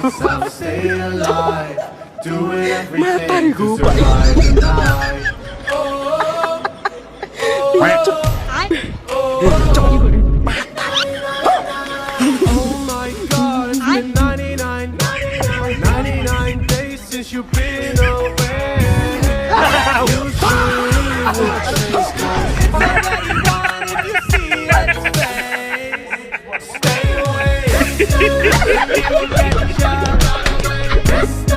myself, stay alive, doing everything to survive the night. Oh my God, it's been 99 days since you've been away. You should would change clothes. It's already gone if you see it, stay away. If you get jealous,